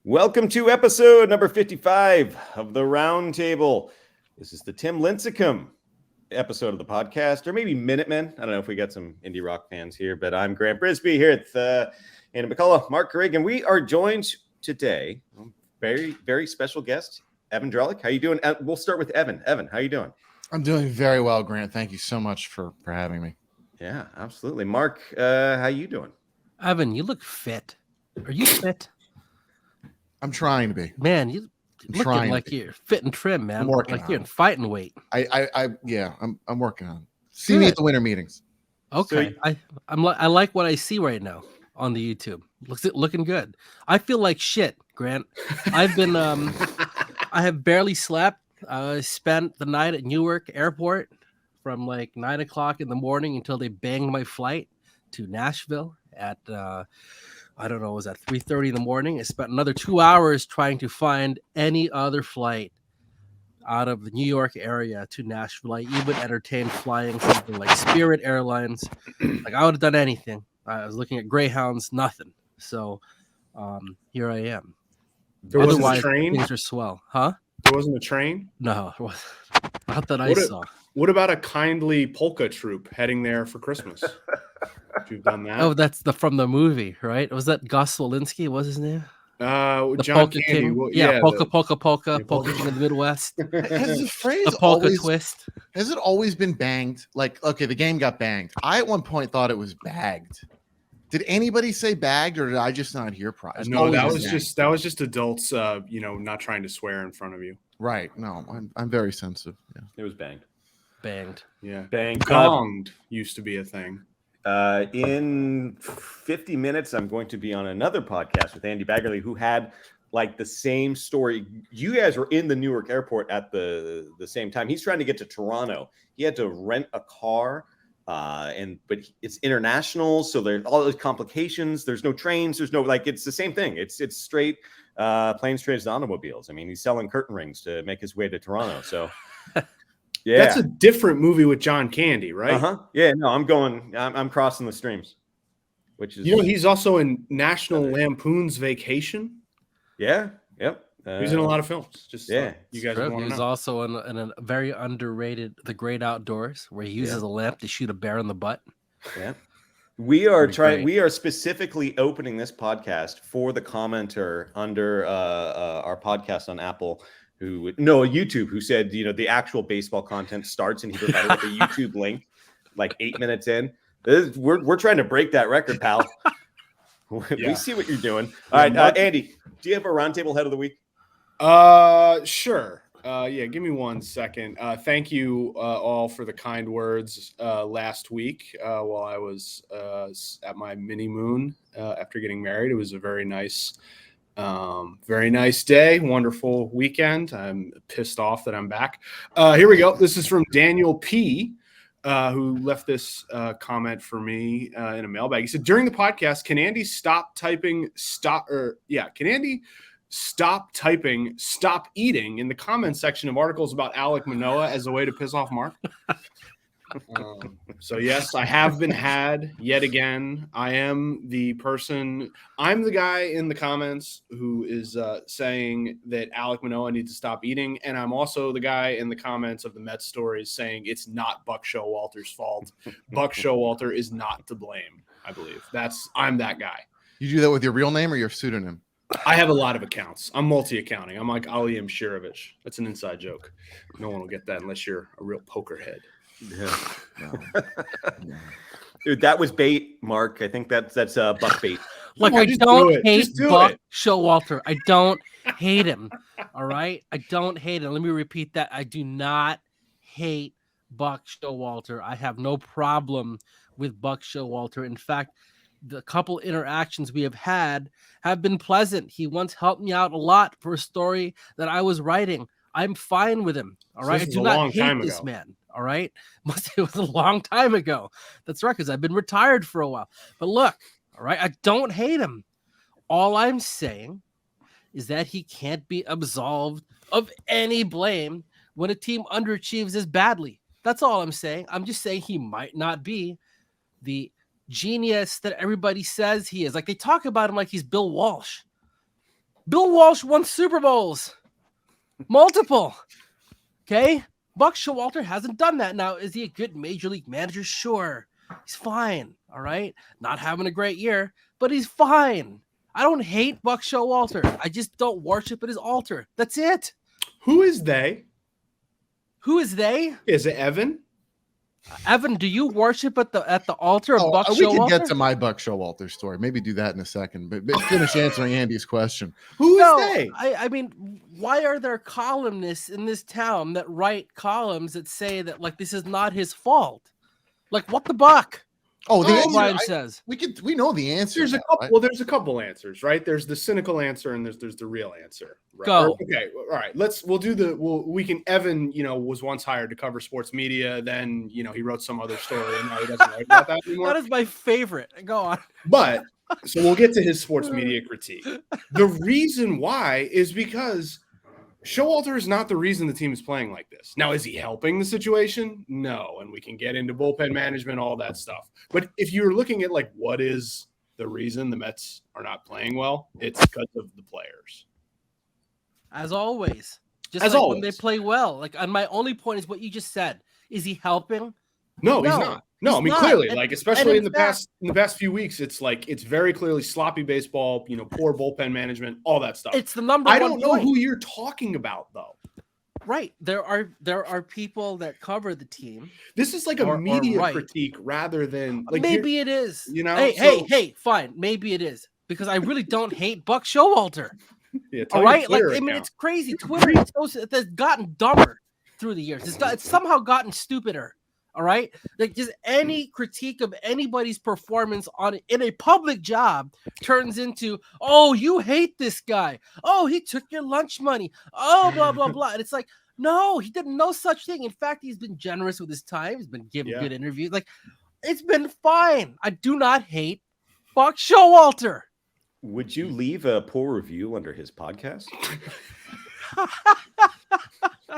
Welcome to episode number 55 of the Roundtable. This is the Tim Lincecum episode of the podcast, or maybe Minutemen. I don't know if we got some indie rock fans here, but I'm Grant Brisby here at Anna McCullough, Marc Carrig, and we are joined today, very, very special guest, Evan Drellich. How you doing? We'll start with Evan. Evan, how you doing? I'm doing very well, Grant. Thank you so much for having me. Yeah, absolutely. Marc, how you doing? Evan, you look fit. Are you fit? I'm trying to be. Man, you looking like you're fit and trim, man. Like you're in fighting weight. I'm working on it. See me at the winter meetings. Okay. So I like what I see right now on the YouTube. Looking good. I feel like shit, Grant. I've been I have barely slept. I spent the night at Newark Airport from like 9 o'clock in the morning until they banged my flight to Nashville at I don't know, it was at 3:30 in the morning. I spent another 2 hours trying to find any other flight out of the New York area to Nashville. I even entertained flying something like Spirit Airlines. Like I would have done anything. I was looking at Greyhounds, nothing. So here I am. There wasn't a train? Things are swell. Huh? There wasn't a train? No, it wasn't. Not that I saw. What about a kindly polka troupe heading there for Christmas? If you've done that. Oh, that's from the movie, right? Was that Gus Walensky? What was his name? John Polka Candy. King. Well, Polka King in the Midwest. Has the phrase The polka always, twist. has it always been banged? Like, okay, the game got banged. I at one point thought it was bagged. Did anybody say bagged, or did I just not hear prize? No, that was just adults, not trying to swear in front of you. Right. No, I'm very sensitive. Yeah. It was banged. Yeah. Banged. Gonged used to be a thing. In 50 minutes, I'm going to be on another podcast with Andy Baggerly, who had like the same story. You guys were in the Newark airport at the same time. He's trying to get to Toronto. He had to rent a car, but it's international, so there's all those complications. There's no trains. There's no it's the same thing. It's straight planes, trains, and automobiles. I mean, he's selling curtain rings to make his way to Toronto. So. Yeah, that's a different movie with John Candy, right? Yeah, no, I'm crossing the streams, which is he's also in National Lampoon's Vacation. Yeah, yep. He's in a lot of films. Just you guys want to know. He was also in a very underrated The Great Outdoors, where he uses a lamp to shoot a bear in the butt. Yeah, we are specifically opening this podcast for the commenter under our podcast on Apple. YouTube, who said, the actual baseball content starts and he provided like a YouTube link like 8 minutes in. We're trying to break that record, pal. We see what you're doing. All right, Andy, do you have a roundtable head of the week? Sure. Give me 1 second. Thank you all for the kind words last week while I was at my mini moon after getting married. It was a very nice day. Wonderful weekend. I'm pissed off that I'm back. Here we go. This is from Daniel P, who left this comment for me in a mailbag. He said, during the podcast, can Andy stop typing stop eating in the comment section of articles about Alek Manoah as a way to piss off Marc? So yes, I have been had yet again. I'm the guy in the comments who is saying that Alek Manoah needs to stop eating. And I'm also the guy in the comments of the Mets stories saying it's not Buck Showalter's fault. Buck Showalter is not to blame, I believe. I'm that guy. You do that with your real name or your pseudonym? I have a lot of accounts. I'm multi-accounting. I'm like Ali Mshirovich. That's an inside joke. No one will get that unless you're a real poker head. Yeah. Dude, that was bait, Marc. I think that's Buck bait. Look, I don't hate Buck Showalter. I don't hate him. All right, I don't hate him. Let me repeat that. I do not hate Buck Showalter. I have no problem with Buck Showalter. In fact, the couple interactions we have had have been pleasant. He once helped me out a lot for a story that I was writing. I'm fine with him. All right, I do not hate this man. All right. It was a long time ago. That's right, because I've been retired for a while. But look, all right, I don't hate him. All I'm saying is that he can't be absolved of any blame when a team underachieves as badly. That's all I'm saying. I'm just saying he might not be the genius that everybody says he is. Like they talk about him like he's Bill Walsh. Bill Walsh won Super Bowls. Multiple. Okay? Buck Showalter hasn't done that. Now, is he a good major league manager? Sure. He's fine. All right? Not having a great year, but he's fine. I don't hate Buck Showalter. I just don't worship at his altar. That's it. Who is they? Who is they? Is it Evan? Evan, do you worship at the altar of Buck Showalter? We can get to my Buck Showalter story. Maybe do that in a second, but finish answering Andy's question. Who is they? I mean, why are there columnists in this town that write columns that say that like this is not his fault? Like what the buck? Oh, the answer, Ryan says we know the answer. There's a couple. Right? Well, there's a couple answers, right? There's the cynical answer and there's the real answer. Right? Go. Okay. All right. We can. Evan, was once hired to cover sports media. Then, he wrote some other story and now he doesn't write about that anymore. That is my favorite. Go on. But so we'll get to his sports media critique. The reason why is because Showalter is not the reason the team is playing like this. Now, is he helping the situation? No. And we can get into bullpen management, all that stuff. But if you're looking at like what is the reason the Mets are not playing well, it's because of the players. As always. Just As like always. when they play well. Like, and my only point is what you just said. Is he helping? No, he's not. No, he's I mean not. clearly, And- like especially and in the past few weeks, it's very clearly sloppy baseball, poor bullpen management, all that stuff. It's the number I one don't know point. who you're talking about though. Right. There are people that cover the team. This is like a Or media right. critique rather than like Maybe it is. Hey, Hey, fine. Maybe it is. Because I really don't hate Buck Showalter. Yeah, All right. Like, I mean, it's crazy. Twitter has gotten dumber through the years. It's somehow gotten stupider. All right. Like just any critique of anybody's performance in a public job turns into, oh, you hate this guy. Oh, he took your lunch money. Oh, blah, blah, blah. And it's like, no, he did no such thing. In fact, he's been generous with his time. He's been giving good interviews. Like, it's been fine. I do not hate Buck Showalter. Would you leave a poor review under his podcast?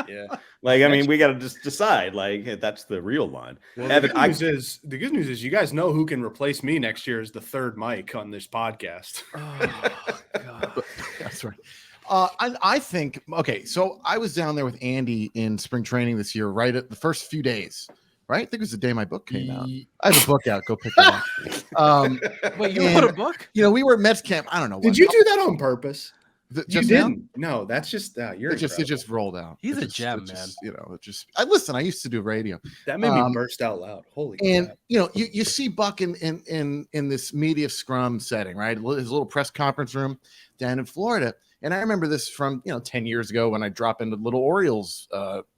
Yeah. Like, I mean, we got to just decide, like, hey, that's the real line. Well, Evan, the good news is you guys know who can replace me next year as the third mic on this podcast. Oh, God. That's right. I think, okay, so I was down there with Andy in spring training this year, right at the first few days, right? I think it was the day my book came out. I have a book out. Go pick it up. Wait, you wrote a book? We were at Mets camp. I don't know. Did you do that on purpose? You didn't? No, that's just you're. It just rolled out. He's a gem, man. Listen. I used to do radio. That made me burst out loud. Holy. And crap. you see Buck in this media scrum setting, right? His little press conference room down in Florida. And I remember this from 10 years ago when I drop into little Orioles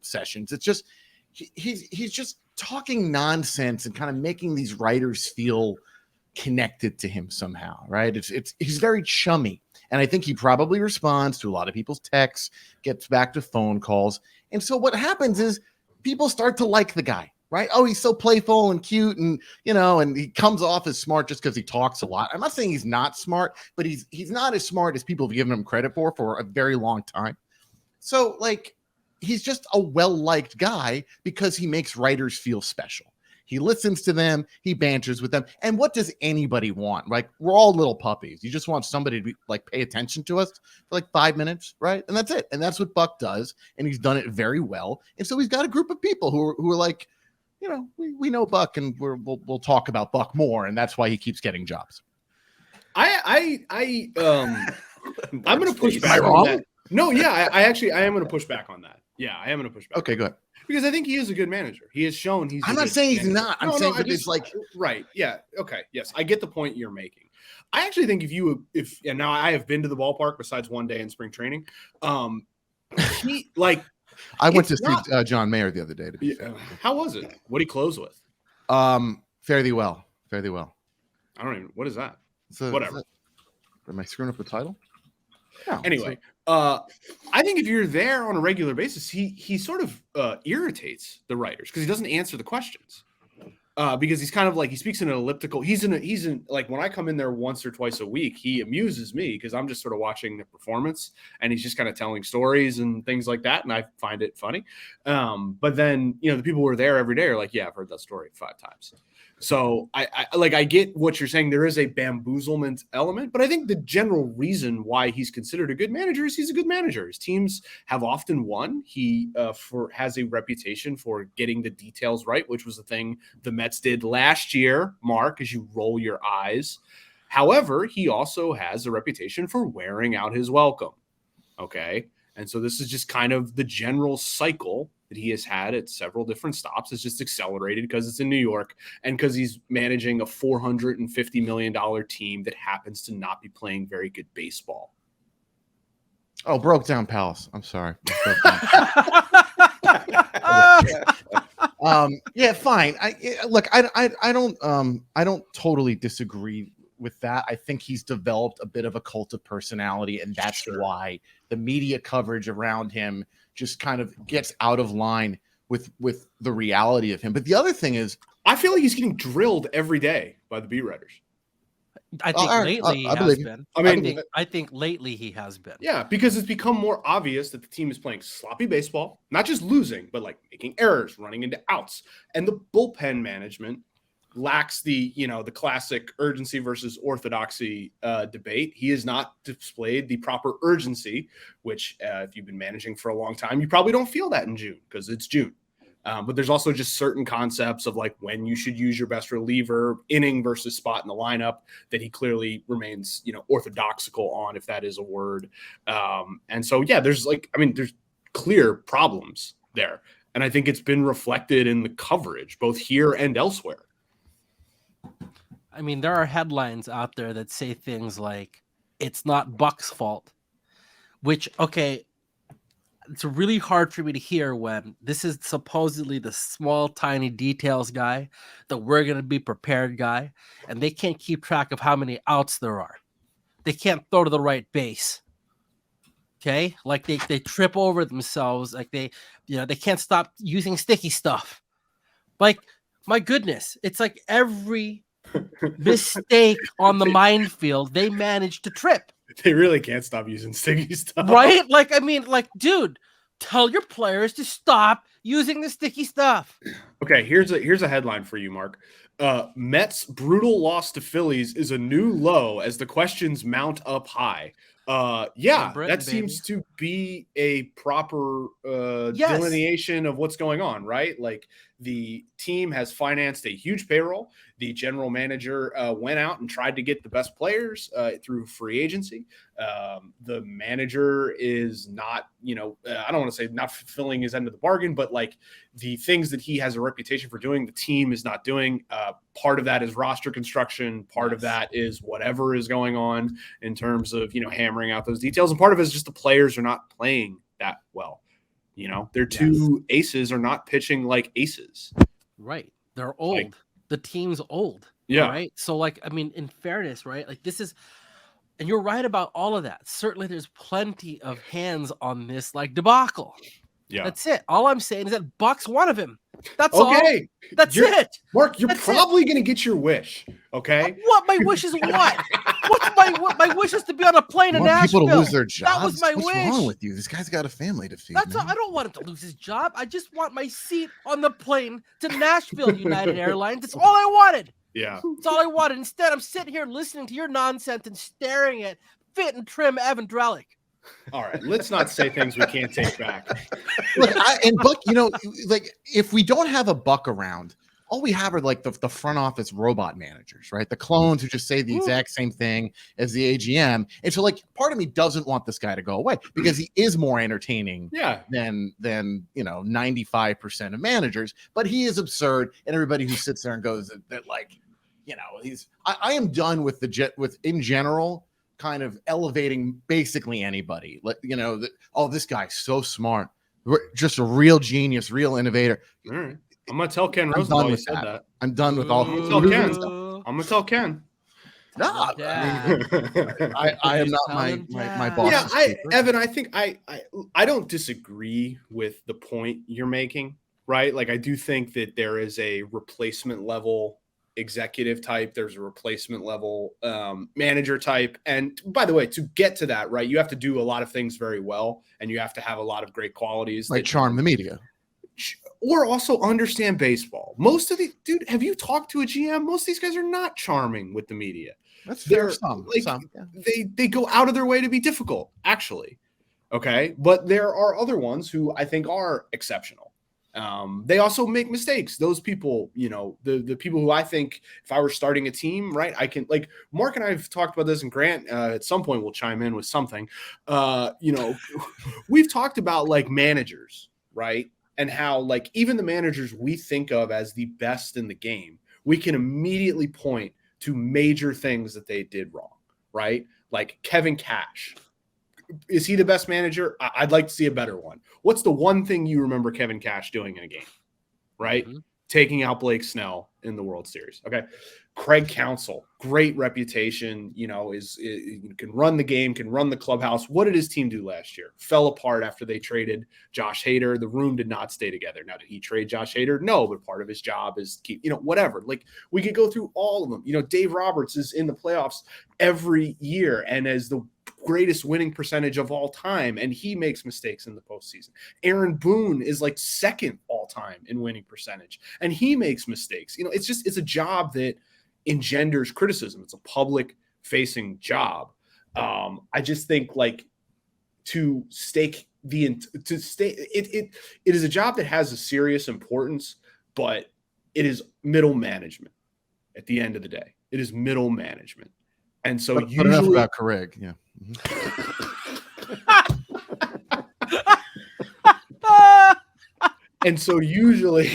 sessions. It's just he's just talking nonsense and kind of making these writers feel connected to him somehow, right? He's very chummy. And I think he probably responds to a lot of people's texts, gets back to phone calls. And so what happens is people start to like the guy, right? Oh, he's so playful and cute and, and he comes off as smart just because he talks a lot. I'm not saying he's not smart, but he's not as smart as people have given him credit for a very long time. So, like, he's just a well-liked guy because he makes writers feel special. He listens to them. He banters with them. And what does anybody want? Like, we're all little puppies. You just want somebody to pay attention to us for like 5 minutes, right? And that's it. And that's what Buck does. And he's done it very well. And so he's got a group of people who are like, we know Buck, and we'll talk about Buck more. And that's why he keeps getting jobs. I'm going to push back Am I on wrong? that. No, yeah, I am going to push back on that. Yeah, I am going to push back. Okay, go ahead. Because I think he is a good manager. He has shown he's. I'm not saying he's not. I'm saying that it's like right. Yeah. Okay. Yes, I get the point you're making. I actually think and now I have been to the ballpark besides one day in spring training. I went to see John Mayer the other day. How was it? What did he close with? Fairly well. I don't even. What is that? Whatever. Am I screwing up the title? Yeah. Anyway, I think if you're there on a regular basis, he sort of irritates the writers because he doesn't answer the questions. Because he's kind of like he speaks in an elliptical. He's in like when I come in there once or twice a week, he amuses me because I'm just sort of watching the performance and he's just kind of telling stories and things like that, and I find it funny. But then the people who are there every day are like, yeah, I've heard that story 5 times. So I get what you're saying. There is a bamboozlement element, but I think the general reason why he's considered a good manager is he's a good manager. His teams have often won. He has a reputation for getting the details right, which was the thing the Mets did last year, Mark, as you roll your eyes. However, he also has a reputation for wearing out his welcome. Okay. And so this is just kind of the general cycle that he has had at several different stops. It's just accelerated because it's in New York and because he's managing a $450 million team that happens to not be playing very good baseball. Oh, broke down Palace. I'm sorry. Yeah, fine. I don't totally disagree with that. I think he's developed a bit of a cult of personality, and that's why the media coverage around him just kind of gets out of line with the reality of him. But the other thing is, I feel like he's getting drilled every day by the beat writers. I think lately he has been. I think lately he has been. Yeah, because it's become more obvious that the team is playing sloppy baseball, not just losing, but like making errors, running into outs, and the bullpen management lacks the classic urgency versus orthodoxy debate. He has not displayed the proper urgency, which if you've been managing for a long time, you probably don't feel that in June because it's June. But there's also just certain concepts of like when you should use your best reliever, inning versus spot in the lineup that he clearly remains, orthodoxical on, if that is a word. And so, yeah, there's clear problems there. And I think it's been reflected in the coverage, both here and elsewhere. I mean, there are headlines out there that say things like, it's not Buck's fault, which, okay, it's really hard for me to hear when this is supposedly the small, tiny details guy, the we're going to be prepared guy, and they can't keep track of how many outs there are. They can't throw to the right base. Okay? Like they trip over themselves. Like they can't stop using sticky stuff. Like, my goodness, it's like every mistake on the minefield, they managed to trip. They really can't stop using sticky stuff. Right? Dude, tell your players to stop using the sticky stuff. Okay, here's a headline for you, Mark. Mets' brutal loss to Phillies is a new low as the questions mount up high. That seems to be a proper delineation of what's going on, right? Like the team has financed a huge payroll. The general manager went out and tried to get the best players through free agency. The manager is not, I don't want to say not fulfilling his end of the bargain, but like the things that he has a reputation for doing, the team is not doing. Part of that is roster construction. Part of that is whatever is going on in terms of, hammering out those details. And part of it is just the players are not playing that well. Their two aces are not pitching like aces. Right. They're old. The team's old. Yeah. Right. So in fairness, right? Like this is, and you're right about all of that. Certainly there's plenty of hands on this debacle. Yeah. That's it. All I'm saying is that Buck's one of him. That's okay. All. That's it. Mark, you're probably going to get your wish. Okay. What? My wish is what? My wish is to be on a plane in Nashville. People to lose their jobs. That was my wish. What's wrong with you? This guy's got a family to feed. I don't want him to lose his job. I just want my seat on the plane to Nashville United Airlines. That's all I wanted. Yeah. That's all I wanted. Instead, I'm sitting here listening to your nonsense and staring at fit and trim Evan Drellich. All right, let's not say things we can't take back. Look, Buck, if we don't have a Buck around, all we have are the front office robot managers, right? The clones who just say the exact same thing as the AGM. And so part of me doesn't want this guy to go away because he is more entertaining than 95% of managers, but he is absurd. And everybody who sits there and goes that I am done with in general kind of elevating basically anybody. This guy's so smart. Just a real genius, real innovator. All right. I'm gonna tell Ken Rosenthal you said that. I'm done with all. I'm gonna tell Ken. No, I am not my boss. Yeah, Evan, I think I don't disagree with the point you're making. Right, I do think that there is a replacement level executive type. There's a replacement level manager type. And by the way, to get to that, right, you have to do a lot of things very well, and you have to have a lot of great qualities. Charm the media. or also understand baseball. Most of the dude, have you talked to a GM? Most of these guys are not charming with the media. That's fair. They're Some, yeah. They go out of their way to be difficult, actually. Okay, but there are other ones who I think are exceptional. They also make mistakes. Those people, the people who I think if I were starting a team, right, I can, like Mark and I have talked about this, and Grant at some point will chime in with something. We've talked about like managers, right, and how like even the managers we think of as the best in the game, we can immediately point to major things that they did wrong, right? Like Kevin Cash. Is he the best manager? I'd like to see a better one. What's the one thing you remember Kevin Cash doing in a game? Right? Mm-hmm. Taking out Blake Snell in the World Series. Okay. Craig Counsell, great reputation, can run the game, can run the clubhouse. What did his team do last year? Fell apart after they traded Josh Hader. The room did not stay together. Now, did he trade Josh Hader? No, but part of his job is keep, whatever. Like we could go through all of them. Dave Roberts is in the playoffs every year and as the greatest winning percentage of all time, and he makes mistakes in the postseason. Aaron Boone is like second all time in winning percentage, and he makes mistakes. It's a job that engenders criticism. It's a public facing job. I just think like it is a job that has a serious importance, but it is middle management at the end of the day. It is middle management. And so but enough about Craig. Yeah. And so usually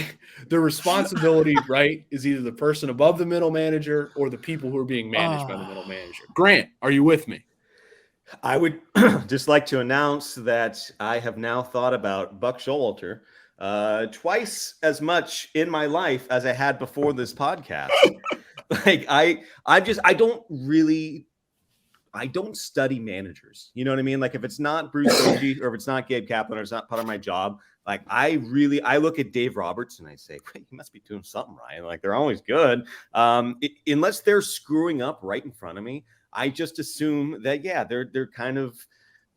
the responsibility, right, is either the person above the middle manager or the people who are being managed by the middle manager. Grant, are you with me? I would just like to announce that I have now thought about Buck Showalter twice as much in my life as I had before this podcast. Like I don't study managers. You know what I mean? Like if it's not Bruce Bochy or if it's not Gabe Kaplan or it's not part of my job, like I look at Dave Roberts and I say, he must be doing something right. Like they're always good. Unless they're screwing up right in front of me, I just assume that, yeah, they're kind of,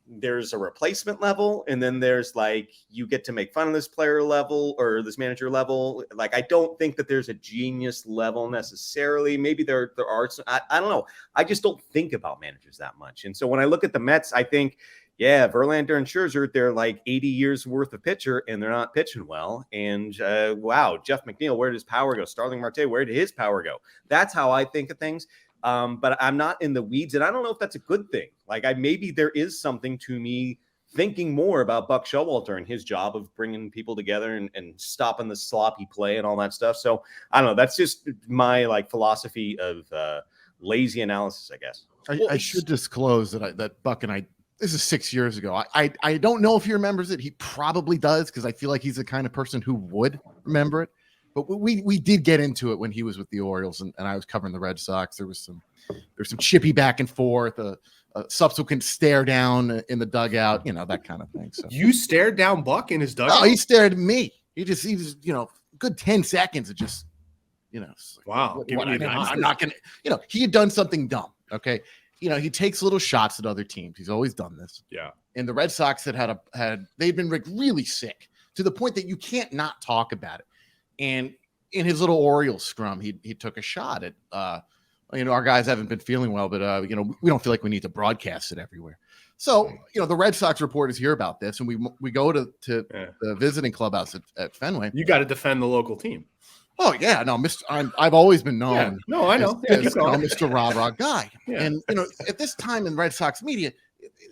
there's a replacement level, and then there's like you get to make fun of this player level or this manager level. Like I don't think that there's a genius level necessarily. Maybe there are some, I don't know. I just don't think about managers that much. And so when I look at the Mets, I think, yeah, Verlander and Scherzer, they're like 80 years worth of pitcher and they're not pitching well. And wow, Jeff McNeil, where did his power go? Starling Marte, where did his power go? That's how I think of things. But I'm not in the weeds, and I don't know if that's a good thing. Like maybe there is something to me thinking more about Buck Showalter and his job of bringing people together and stopping the sloppy play and all that stuff. So I don't know. That's just my like philosophy of lazy analysis, I guess. I should disclose that Buck and I, this is 6 years ago. I don't know if he remembers it. He probably does, because I feel like he's the kind of person who would remember it. But we did get into it when he was with the Orioles and I was covering the Red Sox. There was some chippy back and forth, a subsequent stare down in the dugout, that kind of thing. So you stared down Buck in his dugout? Oh, he stared at me. He was good 10 seconds of just, wow. I'm not gonna, he had done something dumb. Okay. He takes little shots at other teams. He's always done this. Yeah. And the Red Sox they'd been really sick to the point that you can't not talk about it. And in his little Orioles scrum, he took a shot at, our guys haven't been feeling well, but, we don't feel like we need to broadcast it everywhere. So, the Red Sox reporters hear about this, and we go to the visiting clubhouse at Fenway. You got to defend the local team. Oh, yeah. No, I've always been known. Yeah. No, I know. As Mr. Rah-Rah guy. Yeah. And, at this time in Red Sox media,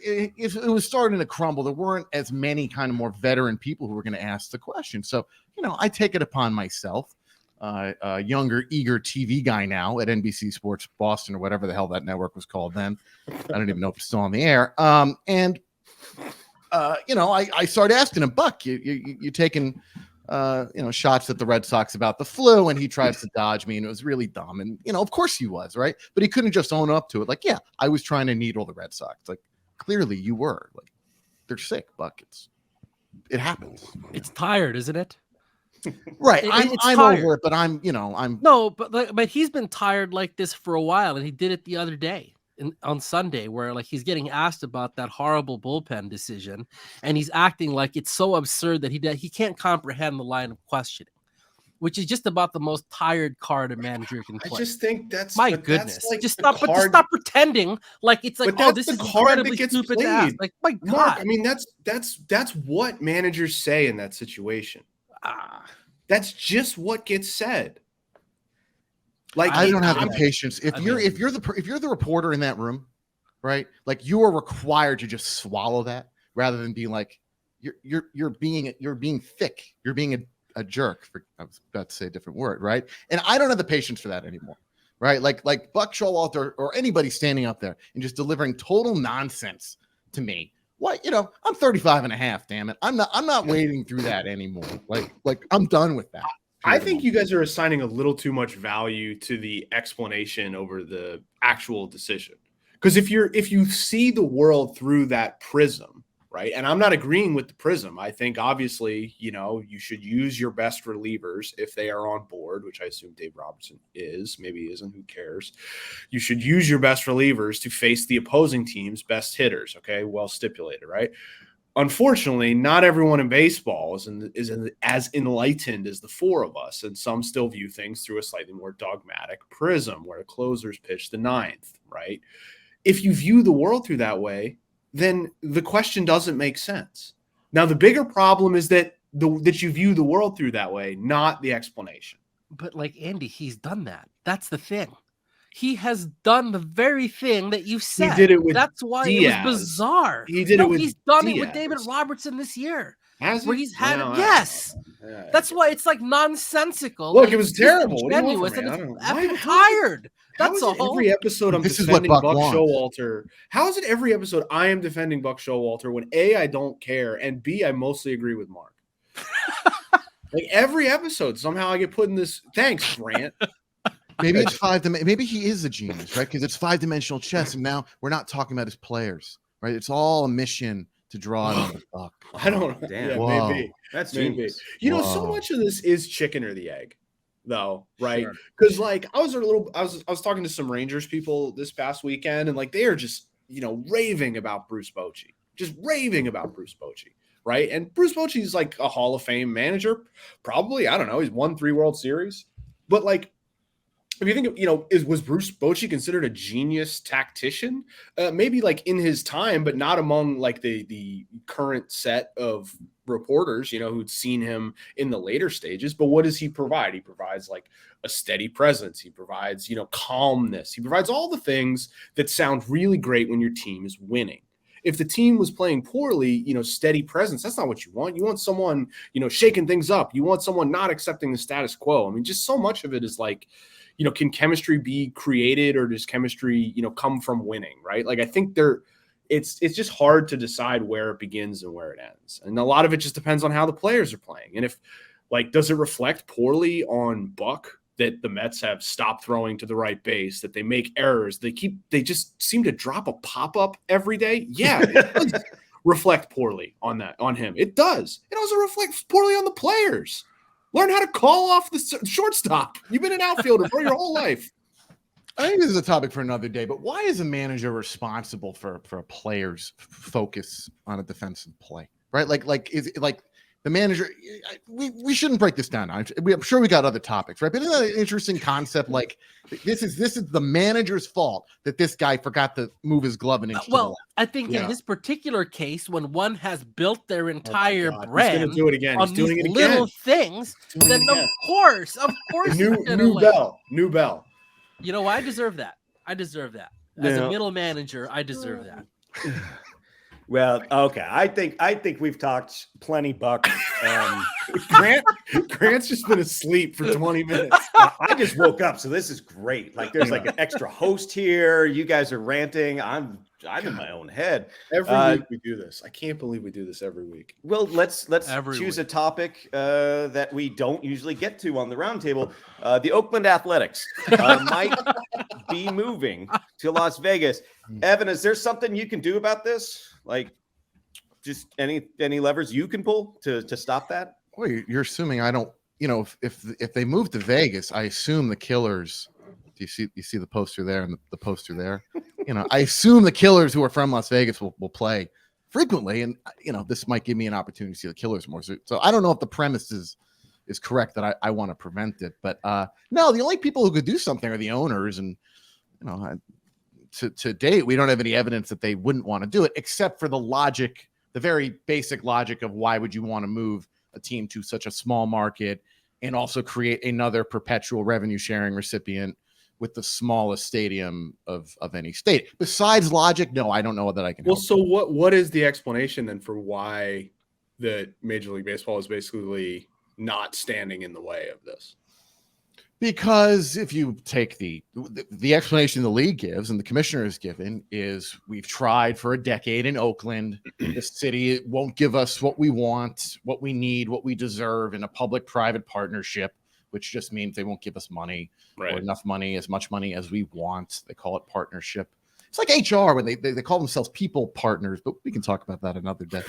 it was starting to crumble. There weren't as many kind of more veteran people who were going to ask the question. So, I take it upon myself, a younger, eager TV guy now at NBC Sports Boston or whatever the hell that network was called then. I don't even know if it's still on the air. I started asking him, Buck, you taking, shots at the Red Sox about the flu, and he tries to dodge me, and it was really dumb. And, of course he was, right? But he couldn't just own up to it. Like, yeah, I was trying to needle the Red Sox. Like, clearly you were. Like, they're sick, Buck. It happens. It's tired, isn't it? Right. I'm over it, but I'm no, but he's been tired like this for a while, and he did it the other day. on Sunday where like he's getting asked about that horrible bullpen decision, and he's acting like it's so absurd that he can't comprehend the line of questioning, which is just about the most tired card a manager can play. I just think that's my goodness. That's like just stop pretending like it's like, oh, this is incredibly stupid to ask. Like, my God. Mark, I mean, that's what managers say in that situation. That's just what gets said. Like, I don't have the patience. If you're the reporter in that room, right? Like, you are required to just swallow that rather than being like, you're being thick. You're being a jerk. I was about to say a different word, right? And I don't have the patience for that anymore, right? Like Buck Showalter or anybody standing up there and just delivering total nonsense to me. What, I'm 35 and a half, damn it. I'm not wading through that anymore. Like I'm done with that. I think you guys are assigning a little too much value to the explanation over the actual decision. Because if you see the world through that prism, right? And I'm not agreeing with the prism. I think obviously, you should use your best relievers if they are on board, which I assume Dave Robertson is. Maybe he isn't. Who cares? You should use your best relievers to face the opposing team's best hitters. Okay, well stipulated, right? Unfortunately, not everyone in baseball is as enlightened as the four of us, and some still view things through a slightly more dogmatic prism, where the closers pitch the ninth, right? If you view the world through that way, then the question doesn't make sense. Now, the bigger problem is that you view the world through that way, not the explanation. But like Andy, he's done that. That's the thing. He has done the very thing that you said. He did it with That's why Diaz. It was bizarre. He's done it with David Robertson this year. Has he? Where he's had yes. That's why it's like nonsensical. Look, like, it was terrible. Genuous, and it's tired. That's all. Every episode I'm defending Buck Showalter. How is it every episode I am defending Buck Showalter when A, I don't care, and B, I mostly agree with Mark? Like every episode, somehow I get put in this. Thanks, Grant. Maybe it's maybe he is a genius, right? Because it's 5-dimensional chess, and now we're not talking about his players, right? It's all a mission to draw it on the Buck. I don't know. Damn. Yeah, maybe. That's genius. So much of this is chicken or the egg, though, right? Because I was talking to some Rangers people this past weekend, and they are just raving about Bruce Bochy, right? And Bruce Bochy is like a Hall of Fame manager, probably. I don't know. He's won 3 World Series, but if you think of, was Bruce Bochy considered a genius tactician? Maybe in his time, but not among the current set of reporters, who'd seen him in the later stages. But what does he provide? He provides a steady presence. He provides, calmness. He provides all the things that sound really great when your team is winning. If the team was playing poorly, steady presence, that's not what you want. You want someone, shaking things up. You want someone not accepting the status quo. I mean, just so much of it is can chemistry be created, or does chemistry, come from winning, right? I think it's just hard to decide where it begins and where it ends. And a lot of it just depends on how the players are playing. And if does it reflect poorly on Buck that the Mets have stopped throwing to the right base, that they make errors, they just seem to drop a pop-up every day? Yeah, it does reflect poorly on him. It does. It also reflects poorly on the players. Learn how to call off the shortstop. You've been an outfielder for your whole life. I think this is a topic for another day, but why is a manager responsible for a player's focus on a defensive play, right? Is it the manager? We shouldn't break this down. I'm sure we got other topics, right? But isn't that an interesting concept? This is the manager's fault that this guy forgot to move his glove an inch. I think in this particular case, when one has built their entire brand he's do it again. on these little things, then of course, new bell. You know, I deserve that. As a middle manager, I deserve that. Well, okay. I think we've talked plenty, Buck. Grant's just been asleep for 20 minutes. I just woke up, so this is great. There's an extra host here. You guys are ranting. I'm in my own head. Every week we do this. I can't believe we do this every week. Well, let's choose a topic that we don't usually get to on the roundtable. The Oakland Athletics might be moving to Las Vegas. Evan, is there something you can do about this? Just any levers you can pull to stop that? Well, you're assuming I don't. If they move to Vegas, I assume the Killers. Do you see the poster there and the poster there? I assume the Killers who are from Las Vegas will play frequently, and this might give me an opportunity to see the Killers more. So I don't know if the premise is correct that I want to prevent it, but no, the only people who could do something are the owners, and to date we don't have any evidence that they wouldn't want to do it, except for the very basic logic of why would you want to move a team to such a small market and also create another perpetual revenue sharing recipient with the smallest stadium of any state. Besides logic, no, I don't know that I can. Well, so what is the explanation then for why the Major League Baseball is basically not standing in the way of this? Because if you take the explanation the league gives and the commissioner has given is we've tried for a decade in Oakland. The city won't give us what we want, what we need, what we deserve in a public-private partnership, which just means they won't give us money or enough money, as much money as we want. They call it partnership. It's like HR when they call themselves people partners, but we can talk about that another day.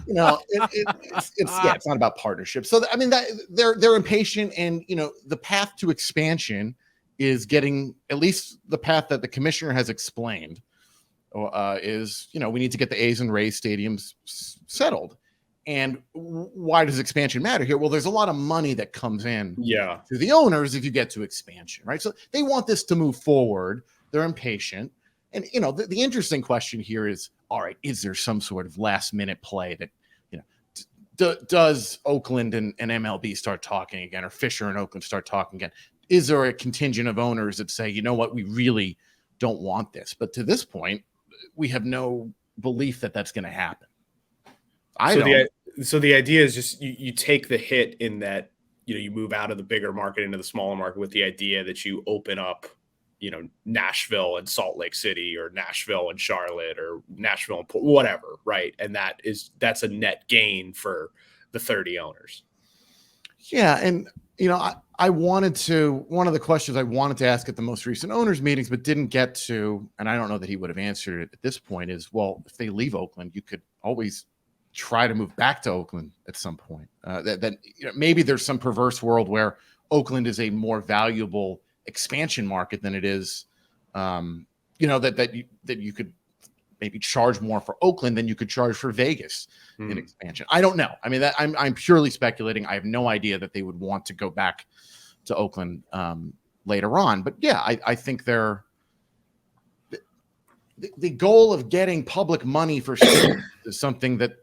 It's not about partnership. So I mean that they're impatient, and the path to expansion is getting, at least the path that the commissioner has explained, is we need to get the A's and Rays stadiums settled. And why does expansion matter here? Well, there's a lot of money that comes in to the owners if you get to expansion, right? So they want this to move forward. They're impatient. And, the interesting question here is, all right, is there some sort of last minute play that, does Oakland and MLB start talking again, or Fisher and Oakland start talking again? Is there a contingent of owners that say, you know what, we really don't want this? But to this point, we have no belief that that's going to happen. So the idea is just you take the hit in that, you move out of the bigger market into the smaller market with the idea that you open up, Nashville and Salt Lake City, or Nashville and Charlotte, or Nashville and whatever, right? And that's a net gain for the 30 owners. Yeah, and I wanted to, one of the questions I wanted to ask at the most recent owners meetings, but didn't get to, and I don't know that he would have answered it at this point, is, well, if they leave Oakland, you could always try to move back to Oakland at some point. That maybe there's some perverse world where Oakland is a more valuable expansion market than it is, that you could maybe charge more for Oakland than you could charge for Vegas in expansion. I don't know. I mean, that I'm purely speculating. I have no idea that they would want to go back to Oakland later on. But yeah, I think the goal of getting public money for stadiums is something that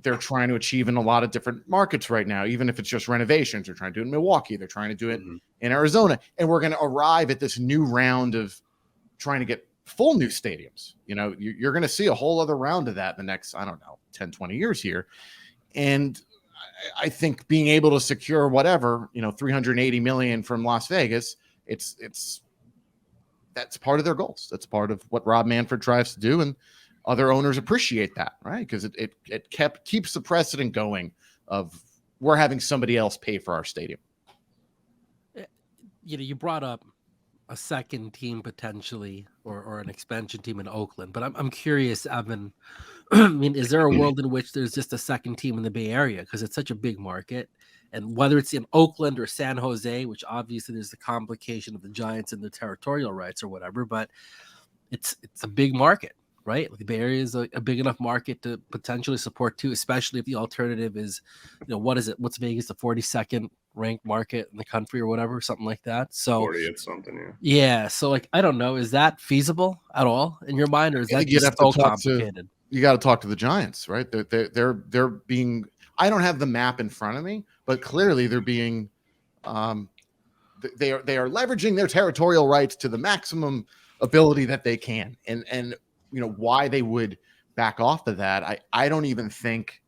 they're trying to achieve in a lot of different markets right now, even if it's just renovations. They're trying to do it in Milwaukee. They're trying to do it in Arizona. And we're going to arrive at this new round of trying to get full new stadiums. You're going to see a whole other round of that in the next, 10, 20 years here. And I think being able to secure whatever, $380 million from Las Vegas, that's part of their goals. That's part of what Rob Manfred tries to do. And other owners appreciate that, right? Because it keeps the precedent going of we're having somebody else pay for our stadium. You brought up a second team potentially, or an expansion team in Oakland, but I'm curious, Evan. I mean, is there a world in which there's just a second team in the Bay Area, because it's such a big market, and whether it's in Oakland or San Jose, which obviously there's the complication of the Giants and the territorial rights or whatever, but it's a big market. Right, like the Bay Area is a big enough market to potentially support too, especially if the alternative is, what is it? What's Vegas, the 42nd ranked market in the country or whatever, something like that. So 40th something, yeah. So I don't know, is that feasible at all in your mind, or is that just so complicated? You got to talk to the Giants, right? They're being. I don't have the map in front of me, but clearly they're being. They are leveraging their territorial rights to the maximum ability that they can, and. Why they would back off of that. I don't even think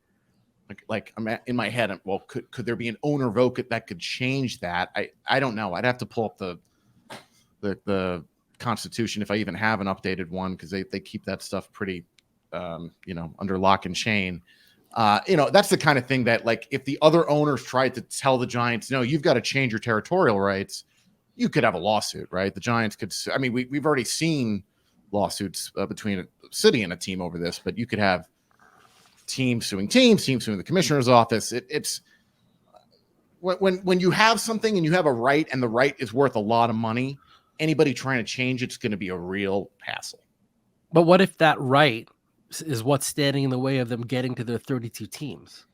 like I'm in my head. Well, could there be an owner vote that could change that? I don't know. I'd have to pull up the Constitution if I even have an updated one, because they keep that stuff pretty, under lock and chain. That's the kind of thing that, like, if the other owners tried to tell the Giants, no, you've got to change your territorial rights, you could have a lawsuit, right? The Giants could. I mean, we've already seen lawsuits between a city and a team over this, but you could have teams suing the commissioner's office. It's when you have something and you have a right, and the right is worth a lot of money, anybody trying to change it's going to be a real hassle. But what if that right is what's standing in the way of them getting to their 32 teams?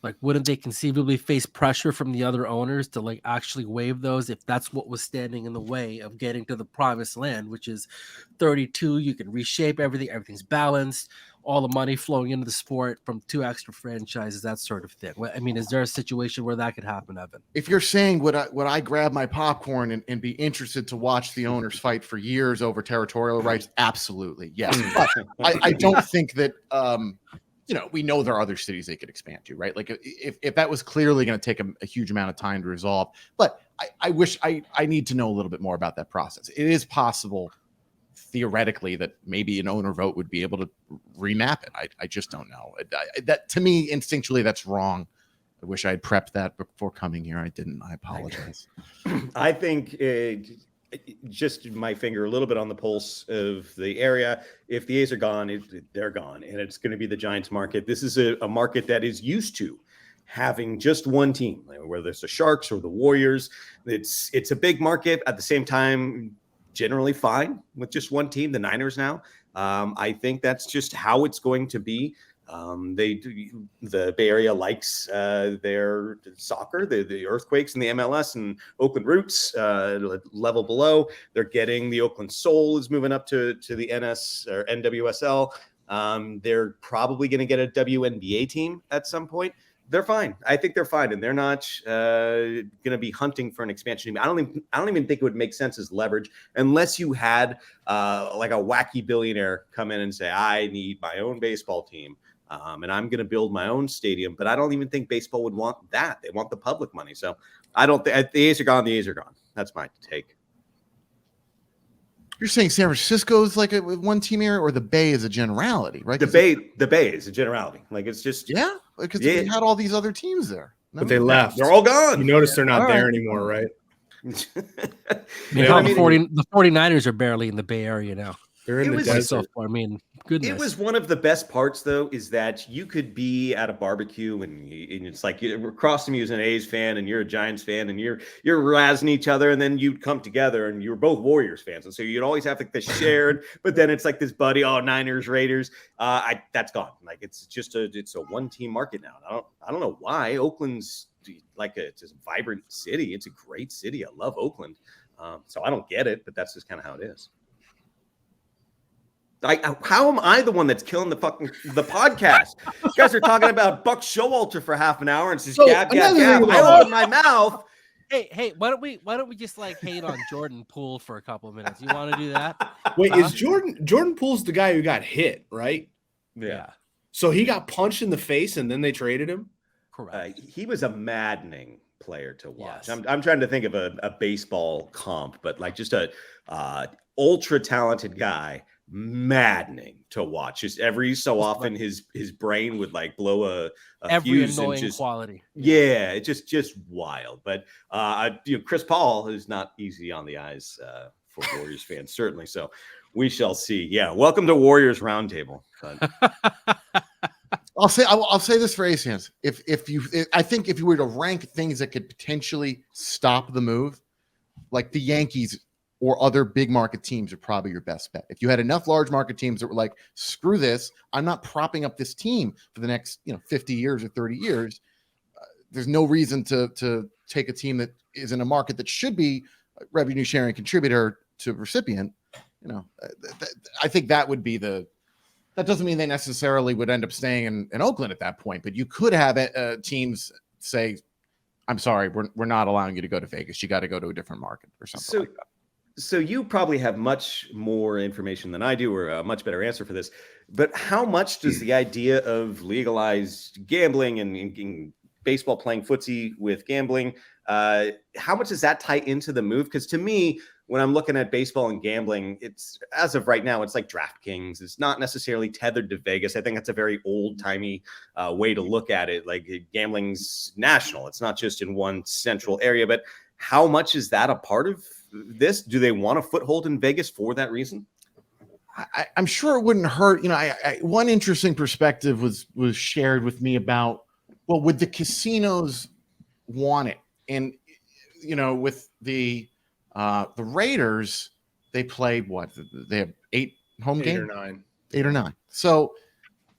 Like, wouldn't they conceivably face pressure from the other owners to like actually waive those if that's what was standing in the way of getting to the promised land, which is 32? You can reshape everything. Everything's balanced. All the money flowing into the sport from 2 extra franchises, that sort of thing. I mean, is there a situation where that could happen, Evan? If you're saying would I grab my popcorn and be interested to watch the owners fight for years over territorial rights? Absolutely, yes. But I don't think that we know there are other cities they could expand to, right? Like if that was clearly going to take a huge amount of time to resolve. But I wish I need to know a little bit more about that process. It is possible, theoretically, that maybe an owner vote would be able to remap it. I just don't know. That to me, instinctually, that's wrong. I wish I had prepped that before coming here. I didn't. I apologize. I think just my finger a little bit on the pulse of the area. If the A's are gone, they're gone, and it's going to be the Giants market. This is a market that is used to having just one team, whether it's the Sharks or the Warriors. It's a big market. At the same time, generally fine with just one team, the Niners now. I think that's just how it's going to be. The Bay Area likes their soccer, the Earthquakes and the MLS and Oakland Roots level below. They're getting the Oakland Soul is moving up to the NS or NWSL. They're probably going to get a WNBA team at some point. They're fine. I think they're fine, and they're not going to be hunting for an expansion team. I don't even think it would make sense as leverage unless you had like a wacky billionaire come in and say, I need my own baseball team. And I'm going to build my own stadium, but I don't even think baseball would want that. They want the public money. So I don't think the A's are gone. The A's are gone. That's my take. You're saying San Francisco is like a one team area, or the Bay is a generality, right? The Bay is a generality. Like it's just because we had all these other teams there, but they left. They're all gone. You notice they're not there anymore, right? The 49ers are barely in the Bay Area now. They're in the desert. I mean, goodness. It was one of the best parts, though, is that you could be at a barbecue and it's like we're crossing you as an A's fan and you're a Giants fan and you're razzing each other, and then you'd come together and you were both Warriors fans, and so you'd always have like this shared. But then it's like this buddy, Niners, Raiders. That's gone. Like it's a one team market now. I don't know why. Oakland's like it's a vibrant city. It's a great city. I love Oakland, so I don't get it, but that's just kind of how it is. How am I the one that's killing the podcast? You guys are talking about Buck Showalter for half an hour and it's just gab. I open my mouth. Hey, why don't we just like hate on Jordan Poole for a couple of minutes? You want to do that? Wait, is Jordan Poole's the guy who got hit, right? Yeah. So he got punched in the face and then they traded him? Correct. He was a maddening player to watch. Yes. I'm trying to think of a baseball comp, but like just a ultra talented guy. Maddening to watch. Just every so often his brain would like blow a every fuse annoying and just, quality. Yeah, it's just wild. But Chris Paul is not easy on the eyes for Warriors fans, certainly. So we shall see. Yeah, welcome to Warriors Roundtable. I'll say this for A's fans. I think if you were to rank things that could potentially stop the move, like the Yankees or other big market teams are probably your best bet. If you had enough large market teams that were like, screw this, I'm not propping up this team for the next 50 years or 30 years. There's no reason to take a team that is in a market that should be a revenue sharing contributor to recipient. I think that would be that doesn't mean they necessarily would end up staying in Oakland at that point, but you could have teams say, I'm sorry, we're not allowing you to go to Vegas. You got to go to a different market or something like that. So you probably have much more information than I do, or a much better answer for this. But how much does the idea of legalized gambling and baseball playing footsie with gambling, how much does that tie into the move? Because to me, when I'm looking at baseball and gambling, it's as of right now, it's like DraftKings. It's not necessarily tethered to Vegas. I think that's a very old-timey way to look at it. Like gambling's national. It's not just in one central area. But how much is that a part of this? Do they want a foothold in Vegas for that reason? I'm sure it wouldn't hurt. One interesting perspective was shared with me about, well, would the casinos want it? And with the The Raiders, they play what? They have 8 home games? 8 or 9. So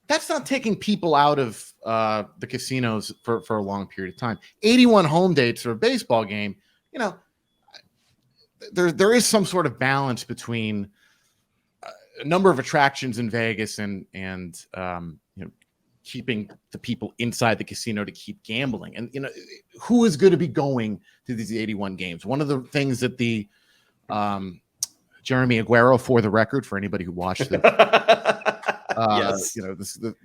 that's not taking people out of the casinos for a long period of time. 81 home dates for a baseball game, there is some sort of balance between a number of attractions in Vegas and keeping the people inside the casino to keep gambling. And who is going to be going to these 81 games? One of the things that the Jeremy Aguero, for the record, for anybody who watched it, yes.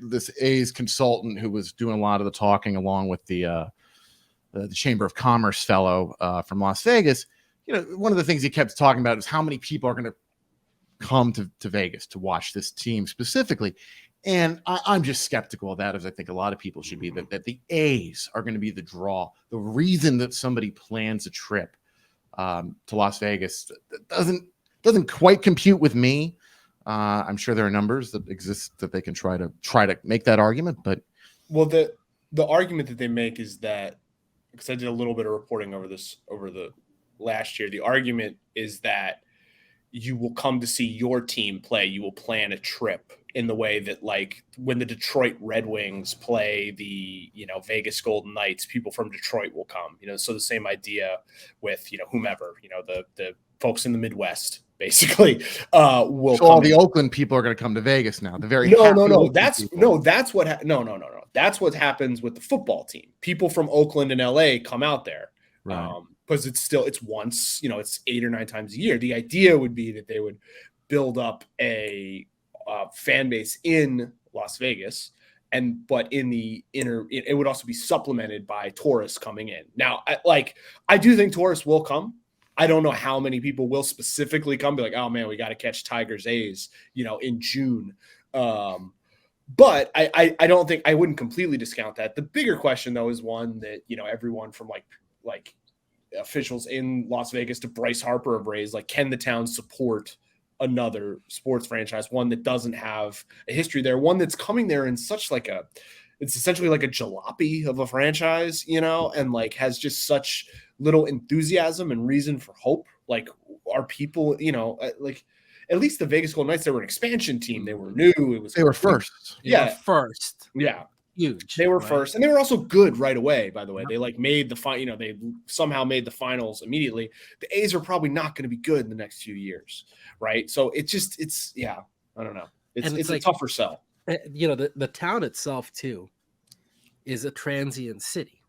This A's consultant who was doing a lot of the talking along with the Chamber of Commerce fellow from Las Vegas. One of the things he kept talking about is how many people are going to come to Vegas to watch this team specifically. And I'm just skeptical of that, as I think a lot of people should be, that the A's are going to be the draw. The reason that somebody plans a trip to Las Vegas doesn't quite compute with me. I'm sure there are numbers that exist that they can try to make that argument. But the argument that they make is that, because I did a little bit of reporting over the last year, the argument is that you will come to see your team play. You will plan a trip in the way that, like, when the Detroit Red Wings play the, Vegas Golden Knights, people from Detroit will come, so the same idea with, whomever, the folks in the Midwest basically will so all the Oakland people are going to come to Vegas now. The very no. That's what happens with the football team. People from Oakland and LA come out there. Right. Because it's once, it's 8 or 9 times a year. The idea would be that they would build up a fan base in Las Vegas, but in the it would also be supplemented by tourists coming in. Now, I do think tourists will come. I don't know how many people will specifically come, be like, oh man, we got to catch Tigers A's, in June. But I don't think, I wouldn't completely discount that. The bigger question though is one that, everyone from like officials in Las Vegas to Bryce Harper have raised, like, can the town support another sports franchise, one that doesn't have a history there, one that's coming there in such it's essentially like a jalopy of a franchise, and like has just such little enthusiasm and reason for hope. Like, are people, like, at least the Vegas Golden Knights, they were an expansion team. They were new. They were first. First. Yeah. Huge. They were first, and they were also good right away, by the way. They made the they somehow made the finals immediately. The A's are probably not going to be good in the next few years, right? So I don't know. It's a tougher sell. The town itself too is a transient city.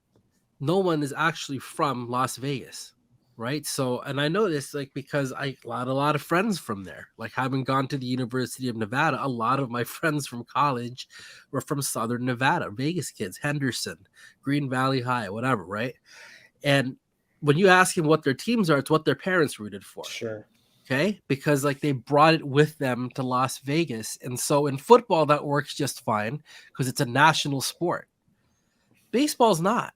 No one is actually from Las Vegas, right? So, and I know this because I got a lot of friends from there. Like, having gone to the University of Nevada, a lot of my friends from college were from Southern Nevada, Vegas kids, Henderson, Green Valley High, whatever, right? And when you ask them what their teams are, it's what their parents rooted for. Sure. Okay, because they brought it with them to Las Vegas. And so in football, that works just fine because it's a national sport. Baseball's not.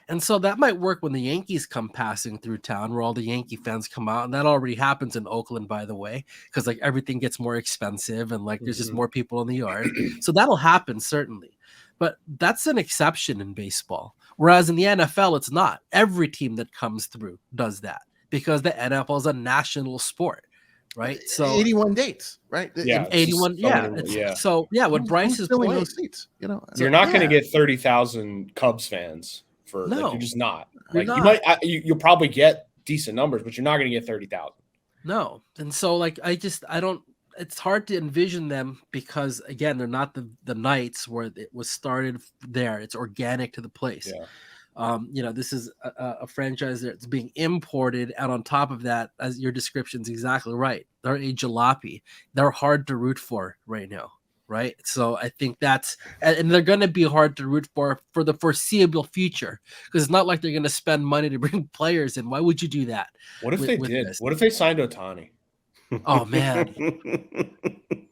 And so that might work when the Yankees come passing through town, where all the Yankee fans come out. And that already happens in Oakland, by the way, because everything gets more expensive and there's just more people in the yard. So that'll happen, certainly. But that's an exception in baseball. Whereas in the NFL, it's not. Every team that comes through does that because the NFL is a national sport. Right. So 81 dates, right? Yeah. 81. So what Bryce is filling those seats, you're not going to get 30,000 Cubs fans. You're just not. You'll probably get decent numbers, but you're not going to get 30,000. No. And so I don't, it's hard to envision them because, again, they're not the Knights where it was started there. It's organic to the place. Yeah. This is a franchise that's being imported. And on top of that, as your description's exactly right, they're a jalopy. They're hard to root for right now. Right. So I think and they're going to be hard to root for the foreseeable future, because it's not like they're going to spend money to bring players in. Why would you do that? What if they did? This? What if they signed Ohtani? Oh, man.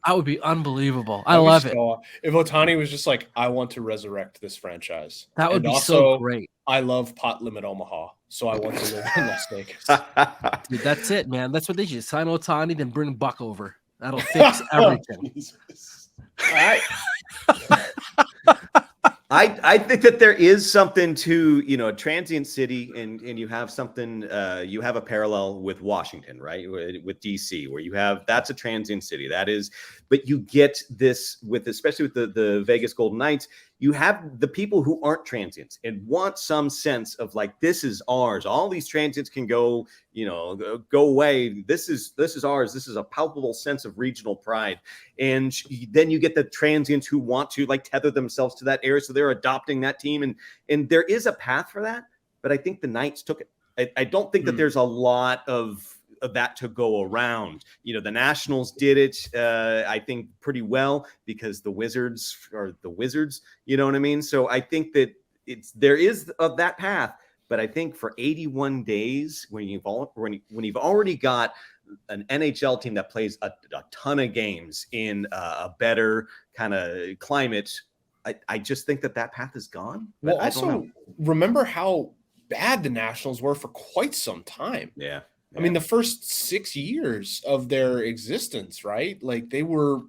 That would be unbelievable. I love it. If Ohtani was just like, I want to resurrect this franchise. That would be so great. I love Pot Limit Omaha, so I want to live in Las Vegas. Dude, that's it, man. That's what they should sign Ohtani, then bring Buck over. That'll fix everything. All right. I think that there is something to, a transient city, and you have something, you have a parallel with Washington, right? With DC, where that's a transient city. That is, but you get this especially with the Vegas Golden Knights, you have the people who aren't transients and want some sense of like, this is ours. All these transients can go away. This is ours. This is a palpable sense of regional pride. And then you get the transients who want to like tether themselves to that area. So they're adopting that team. And there is a path for that. But I think the Knights took it. I don't think that there's a lot of that to go around. The Nationals did it, I think, pretty well because the Wizards are the Wizards. You know what I mean? So I think that there is of that path. But I think for 81 days, when you've already got an NHL team that plays a ton of games in a better kind of climate, I just think that path is gone. Well, also remember how bad the Nationals were for quite some time. Yeah. I mean, the first 6 years of their existence, right? Like they were,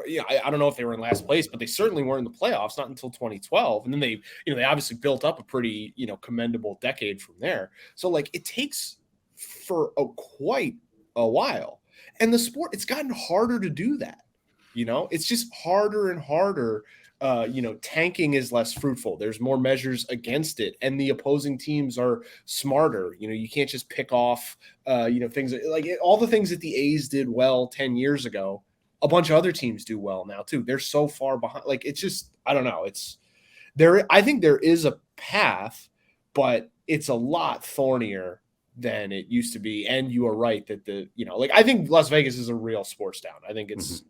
I don't know if they were in last place, but they certainly weren't in the playoffs, not until 2012. And then they obviously built up a pretty, commendable decade from there. So like it takes for quite a while. And the sport, it's gotten harder to do that. It's just harder and harder. Tanking is less fruitful. There's more measures against it, and the opposing teams are smarter. You can't just pick off, things like all the things that the A's did well 10 years ago. A bunch of other teams do well now too. They're so far behind. Like it's just, I don't know. It's there. I think there is a path, but it's a lot thornier than it used to be. And you are right that I think Las Vegas is a real sports town. I think it's,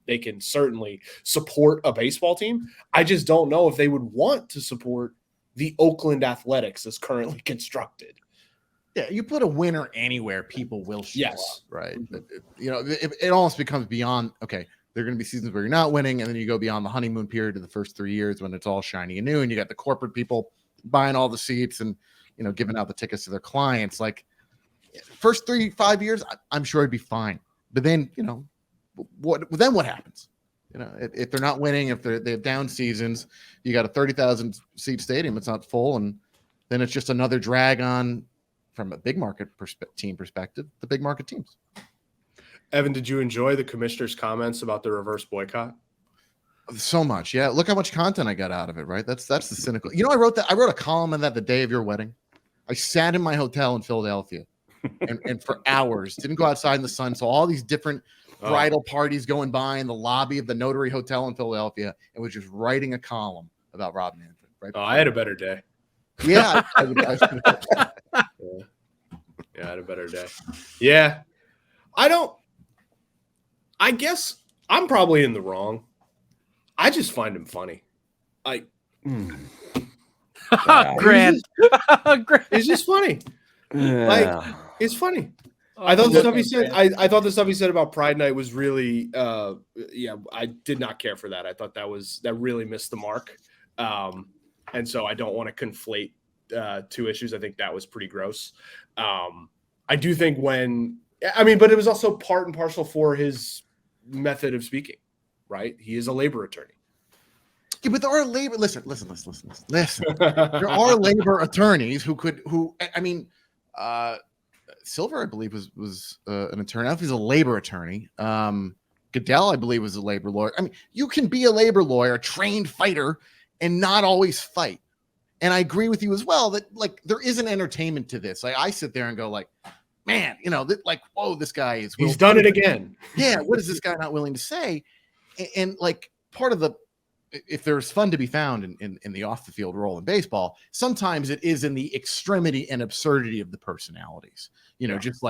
they can certainly support a baseball team. I just don't know if they would want to support the Oakland Athletics as currently constructed. Yeah, you put a winner anywhere, people will show up, right? Mm-hmm. It almost becomes beyond, okay, there are going to be seasons where you're not winning, and then you go beyond the honeymoon period to the first 3 years when it's all shiny and new, and you got the corporate people buying all the seats and, giving out the tickets to their clients. Like first 3-5 years, I'm sure it'd be fine. But then, what happens? If they're not winning, if they have down seasons, you got a 30,000 seat stadium, it's not full. And then it's just another drag on from a big market team perspective, the big market teams. Evan, did you enjoy the commissioner's comments about the reverse boycott? So much. Yeah. Look how much content I got out of it, right? That's the cynical. I wrote a column on that the day of your wedding. I sat in my hotel in Philadelphia and for hours, didn't go outside in the sun. So all these different bridal parties going by in the lobby of the Notary Hotel in Philadelphia and was just writing a column about Rob Manfred. Right? I had a better day. Yeah. I had a better day. Yeah. I guess I'm probably in the wrong. I just find him funny. Grant. It's just funny. Like it's funny. I thought the stuff he said. I thought the stuff he said about Pride Night was really. I did not care for that. I thought that really missed the mark. And so I don't want to conflate two issues. I think that was pretty gross. I do think but it was also part and parcel for his method of speaking, right? He is a labor attorney. Yeah, but there are labor. Listen. There are labor attorneys Silver, I believe, was an attorney. I don't know if he's a labor attorney. Goodell, I believe, was a labor lawyer. I mean, you can be a labor lawyer, a trained fighter, and not always fight. And I agree with you as well that there is an entertainment to this. Like I sit there and go man, whoa, this guy is. He's done it again. Yeah, what is this guy not willing to say? And part of if there's fun to be found in the off the field role in baseball, sometimes it is in the extremity and absurdity of the personalities. Just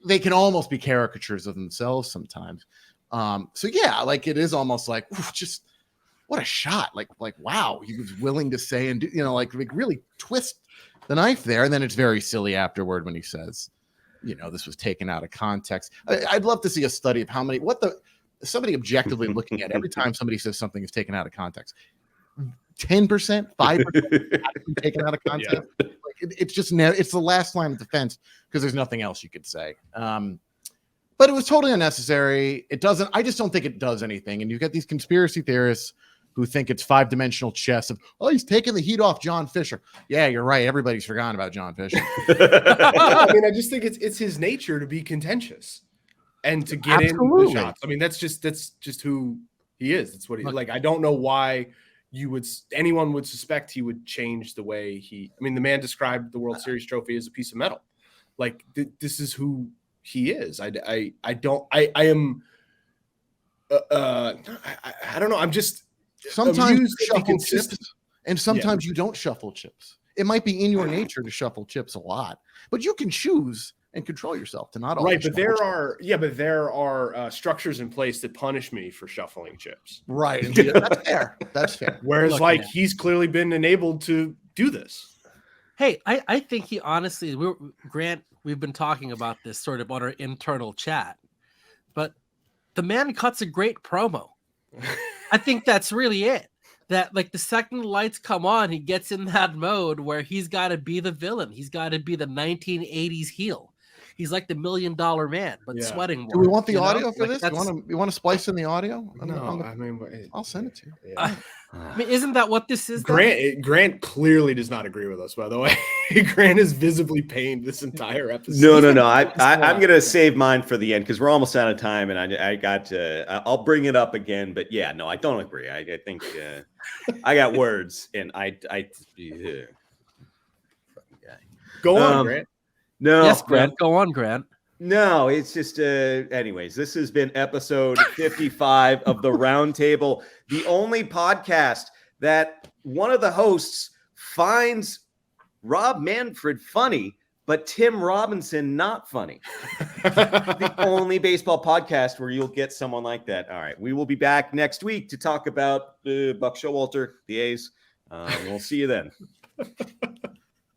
they can almost be caricatures of themselves sometimes. So yeah, it is almost just what a shot. Wow, he was willing to say and do, really twist the knife there. And then it's very silly afterward when he says, this was taken out of context. I'd love to see a study of somebody objectively looking at every time somebody says something is taken out of context. 10%, 5% taken out of context. Yeah. It's just it's the last line of defense because there's nothing else you could say. But it was totally unnecessary. I just don't think it does anything. And you get these conspiracy theorists who think it's 5-dimensional chess of, oh, he's taking the heat off John Fisher. Yeah, you're right. Everybody's forgotten about John Fisher. I mean, I just think it's his nature to be contentious and to get in the shots. I mean, that's just who he is. That's what he like. I don't know why anyone would suspect he would change the way he. I mean, the man described the World Series trophy as a piece of metal. Like this is who he is. I don't know. I'm just sometimes you shuffle chips, and sometimes you don't shuffle chips. It might be in your nature to shuffle chips a lot, but you can choose and control yourself to not always. Right, but there are structures in place that punish me for shuffling chips. Right, that's fair. That's fair. Whereas, he's clearly been enabled to do this. Hey, I think he honestly, Grant, we've been talking about this sort of on our internal chat, but the man cuts a great promo. I think that's really it. That like the second the lights come on, he gets in that mode where he's got to be the villain. He's got to be the 1980s heel. He's like the $1 Million Man, but sweating more. Do we want the audio for this? You want to splice in the audio? No, I mean, I'll send it to you. Yeah. I mean, isn't that what this is? Grant clearly does not agree with us, by the way. Grant is visibly pained this entire episode. No. I'm gonna save mine for the end because we're almost out of time, and I got to. I'll bring it up again, but yeah, no, I don't agree. I think I got words, and yeah. Go on, Grant. No, yes, Grant. Go on, Grant. No, it's just anyways, this has been episode 55 of the Roundtable, the only podcast that one of the hosts finds Rob Manfred funny, but Tim Robinson not funny. The only baseball podcast where you'll get someone like that. All right, we will be back next week to talk about Buck Showalter, the A's. We'll see you then.